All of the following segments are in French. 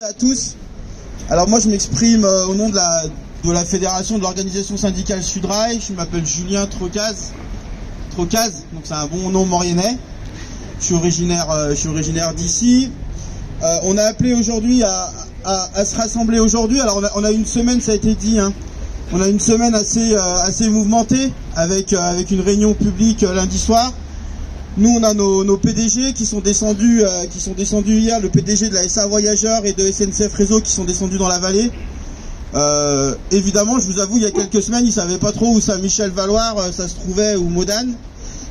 À tous. Alors moi je m'exprime au nom de la fédération de l'organisation syndicale Sudrail. Je m'appelle Julien Trocaz, donc c'est un bon nom mauriennais. Je suis originaire d'ici. On a appelé aujourd'hui à se rassembler aujourd'hui. Alors on a une semaine, ça a été dit, hein. On a une semaine assez mouvementée avec une réunion publique lundi soir. Nous, on a nos PDG qui sont descendus hier, le PDG de la SA Voyageurs et de SNCF Réseau qui sont descendus dans la vallée. Évidemment, je vous avoue, il y a quelques semaines, ils savaient pas trop où Saint-Michel-Valoir ça se trouvait ou Modane.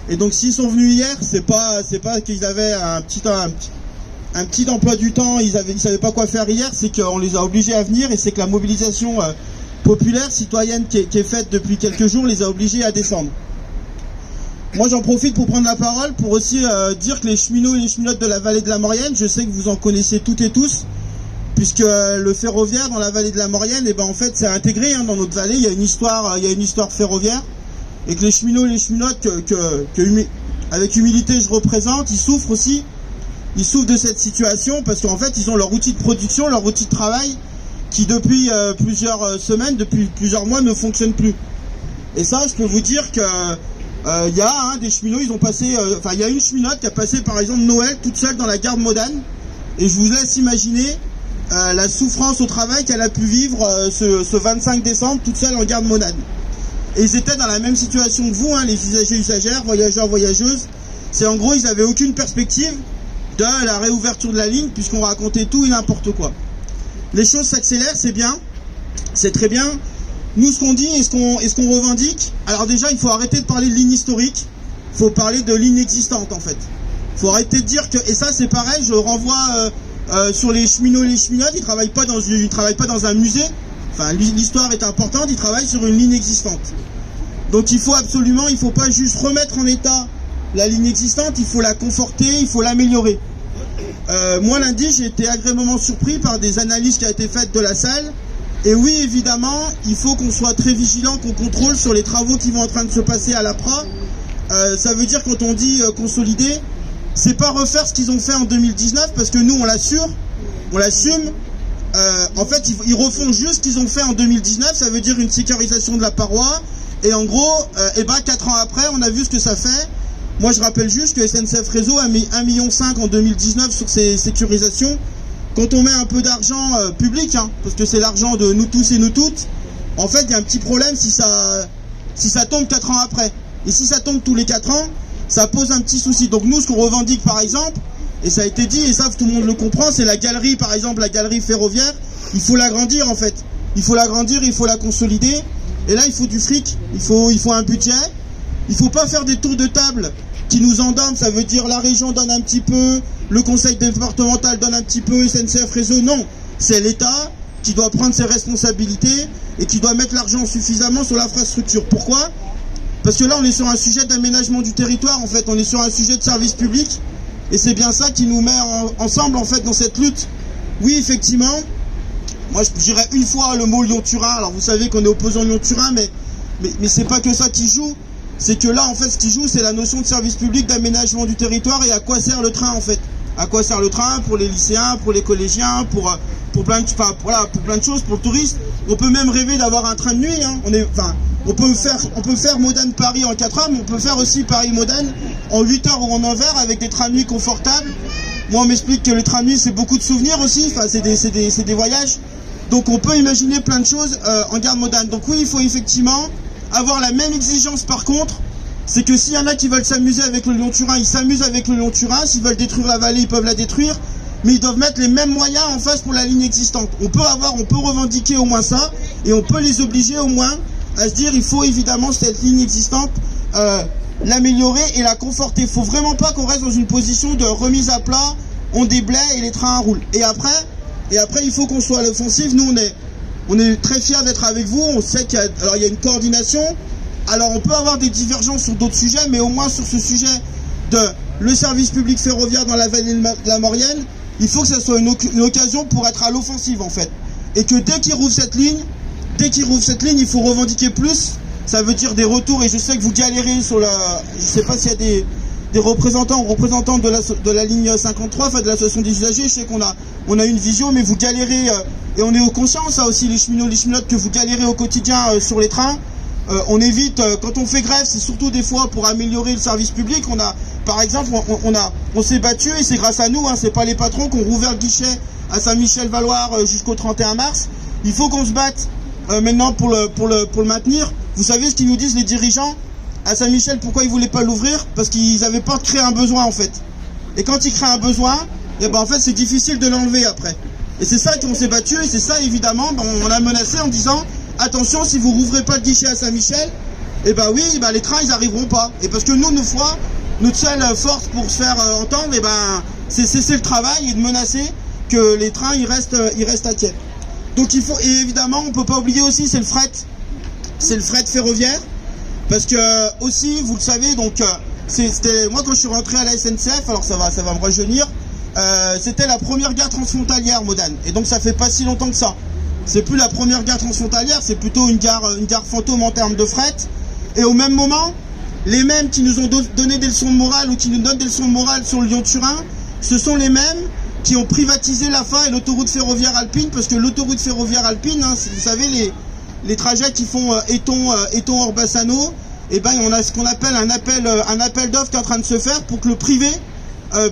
Et donc, s'ils sont venus hier, c'est pas qu'ils avaient un petit emploi du temps, ils savaient pas quoi faire hier, c'est qu'on les a obligés à venir et c'est que la mobilisation populaire, citoyenne qui est faite depuis quelques jours les a obligés à descendre. Moi j'en profite pour prendre la parole pour aussi dire que les cheminots et les cheminotes de la vallée de la Maurienne, je sais que vous en connaissez toutes et tous, puisque le ferroviaire dans la vallée de la Maurienne, en fait c'est intégré hein, dans notre vallée, il y a une histoire ferroviaire, et que les cheminots et les cheminotes avec humilité je représente, ils souffrent aussi, ils souffrent de cette situation parce qu'en fait ils ont leur outil de production, leur outil de travail qui depuis plusieurs semaines, depuis plusieurs mois ne fonctionne plus. Et ça je peux vous dire que il y a des cheminots, ils ont passé, il y a une cheminote qui a passé par exemple Noël toute seule dans la gare de Modane, et je vous laisse imaginer la souffrance au travail qu'elle a pu vivre ce 25 décembre toute seule en gare de Modane. Et ils étaient dans la même situation que vous, hein, les usagers, usagères, voyageurs, voyageuses. C'est en gros, ils n'avaient aucune perspective de la réouverture de la ligne puisqu'on racontait tout et n'importe quoi. Les choses s'accélèrent, c'est bien, c'est très bien. Nous, ce qu'on dit et ce qu'on revendique, alors déjà, il faut arrêter de parler de ligne historique, il faut parler de ligne existante, en fait. Il faut arrêter de dire que, et ça, c'est pareil, je renvoie sur les cheminots et les cheminotes, ils travaillent pas dans un musée, enfin, l'histoire est importante, ils travaillent sur une ligne existante. Donc, il faut pas juste remettre en état la ligne existante, il faut la conforter, il faut l'améliorer. Moi, lundi, j'ai été agréablement surpris par des analyses qui ont été faites de la salle. Et oui, évidemment, il faut qu'on soit très vigilant, qu'on contrôle sur les travaux qui vont en train de se passer à l'APRA. Ça veut dire, quand on dit consolider, c'est pas refaire ce qu'ils ont fait en 2019, parce que nous, on l'assume. En fait, ils refont juste ce qu'ils ont fait en 2019, ça veut dire une sécurisation de la paroi. Et en gros, 4 ans après, on a vu ce que ça fait. Moi, je rappelle juste que SNCF Réseau a mis 1,5 million en 2019 sur ces sécurisations. Quand on met un peu d'argent public, hein, parce que c'est l'argent de nous tous et nous toutes, en fait, il y a un petit problème si ça tombe 4 ans après. Et si ça tombe tous les 4 ans, ça pose un petit souci. Donc nous, ce qu'on revendique, par exemple, et ça a été dit, et ça, tout le monde le comprend, c'est la galerie, par exemple, la galerie ferroviaire. Il faut l'agrandir, en fait. Il faut l'agrandir, il faut la consolider. Et là, il faut du fric, il faut un budget. Il faut pas faire des tours de table qui nous endorment, ça veut dire la région donne un petit peu, le conseil départemental donne un petit peu, SNCF Réseau, non. C'est l'État qui doit prendre ses responsabilités et qui doit mettre l'argent suffisamment sur l'infrastructure. Pourquoi? Parce que là, on est sur un sujet d'aménagement du territoire, en fait, on est sur un sujet de service public, et c'est bien ça qui nous met ensemble, en fait, dans cette lutte. Oui, effectivement, moi, je dirais une fois le mot Lyon-Turin. Alors, vous savez qu'on est opposant Lyon-Turin, mais c'est pas que ça qui joue. C'est que là, en fait, ce qui joue, c'est la notion de service public, d'aménagement du territoire et à quoi sert le train, en fait. À quoi sert le train pour les lycéens, pour les collégiens, pour plein de choses, pour le tourisme. On peut même rêver d'avoir un train de nuit, hein. On peut faire Modane-Paris en 4 heures, mais on peut faire aussi Paris-Modane en 8 heures ou en 9 heures avec des trains de nuit confortables. Moi, on m'explique que les trains de nuit, c'est beaucoup de souvenirs aussi, enfin, c'est des voyages. Donc, on peut imaginer plein de choses en gare Modane. Donc oui, il faut effectivement avoir la même exigence. Par contre, c'est que s'il y en a qui veulent s'amuser avec le Lyon-Turin, ils s'amusent avec le Lyon-Turin. S'ils veulent détruire la vallée, ils peuvent la détruire, mais ils doivent mettre les mêmes moyens en face pour la ligne existante. On peut revendiquer au moins ça, et on peut les obliger au moins à se dire il faut évidemment cette ligne existante l'améliorer et la conforter. Il faut vraiment pas qu'on reste dans une position de remise à plat, on déblaye et les trains roulent. Et après il faut qu'on soit à l'offensive. Nous on est très fiers d'être avec vous. On sait qu'il y a une coordination. Alors on peut avoir des divergences sur d'autres sujets, mais au moins sur ce sujet de le service public ferroviaire dans la vallée de la Maurienne, il faut que ça soit une occasion pour être à l'offensive, en fait. Et que dès qu'ils rouvrent cette ligne, il faut revendiquer plus. Ça veut dire des retours, et je sais que vous galérez sur je sais pas s'il y a des représentants de la ligne 53, enfin de l'association des usagers. Je sais qu'on a une vision, mais vous galérez, et on est conscient, ça aussi, les cheminots, les cheminotes, que vous galérez au quotidien sur les trains. On évite, quand on fait grève, c'est surtout des fois pour améliorer le service public. Par exemple, on s'est battu, et c'est grâce à nous, hein, c'est pas les patrons qui ont rouvert le guichet à Saint-Michel-Valoir jusqu'au 31 mars. Il faut qu'on se batte maintenant pour le maintenir. Vous savez ce qu'ils nous disent, les dirigeants à Saint-Michel? Pourquoi ils voulaient pas l'ouvrir? Parce qu'ils avaient peur de créer un besoin, en fait. Et quand ils créent un besoin, et ben en fait c'est difficile de l'enlever après. Et c'est ça qu'on s'est battu, et c'est ça évidemment, on a menacé en disant attention, si vous rouvrez pas le guichet à Saint-Michel, et ben oui, les trains ils arriveront pas. Et parce que nous, notre seule force pour se faire entendre, et ben c'est cesser le travail et de menacer que les trains ils restent à tiers. Donc il faut, et évidemment on peut pas oublier aussi, c'est le fret ferroviaire. Parce que aussi, vous le savez, donc c'était moi quand je suis rentré à la SNCF, alors ça va me rajeunir, c'était la première gare transfrontalière, Modane. Et donc ça fait pas si longtemps que ça. C'est plus la première gare transfrontalière, c'est plutôt une gare fantôme en termes de fret. Et au même moment, les mêmes qui nous ont donné des leçons de morale, ou qui nous donnent des leçons de morale sur le Lyon-Turin, ce sont les mêmes qui ont privatisé l'AFA et l'autoroute ferroviaire alpine, parce que l'autoroute ferroviaire alpine, hein, vous savez, les trajets qui font Éton-Orbassano, et ben on a ce qu'on appelle un appel d'offres qui est en train de se faire pour que le privé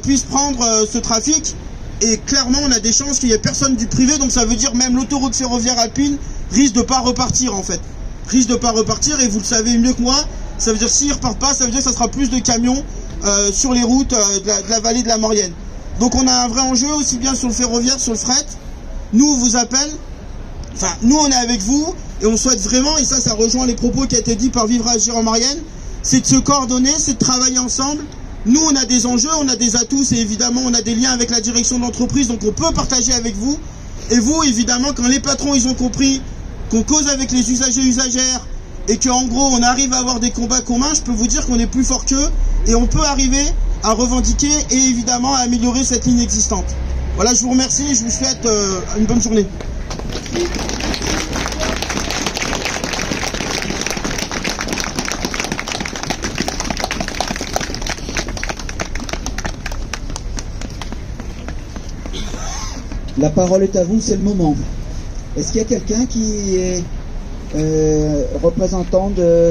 puisse prendre ce trafic. Et clairement, on a des chances qu'il n'y ait personne du privé, donc ça veut dire même l'autoroute ferroviaire alpine risque de pas repartir en fait. Risque de pas repartir, et vous le savez mieux que moi, ça veut dire s'ils repartent pas, ça veut dire que ça sera plus de camions sur les routes de la vallée de la Maurienne. Donc on a un vrai enjeu, aussi bien sur le ferroviaire, sur le fret. Nous, on vous appelle, enfin nous on est avec vous, et on souhaite vraiment, et ça rejoint les propos qui a été dit par Vivre Agir en Maurienne, c'est de se coordonner, c'est de travailler ensemble. Nous, on a des enjeux, on a des atouts, et évidemment, on a des liens avec la direction de l'entreprise, donc on peut partager avec vous. Et vous, évidemment, quand les patrons, ils ont compris qu'on cause avec les usagers, usagères, et qu'en gros, on arrive à avoir des combats communs, je peux vous dire qu'on est plus fort qu'eux, et on peut arriver à revendiquer, et évidemment, à améliorer cette ligne existante. Voilà, je vous remercie, et je vous souhaite une bonne journée. La parole est à vous, c'est le moment. Est-ce qu'il y a quelqu'un qui est représentant de...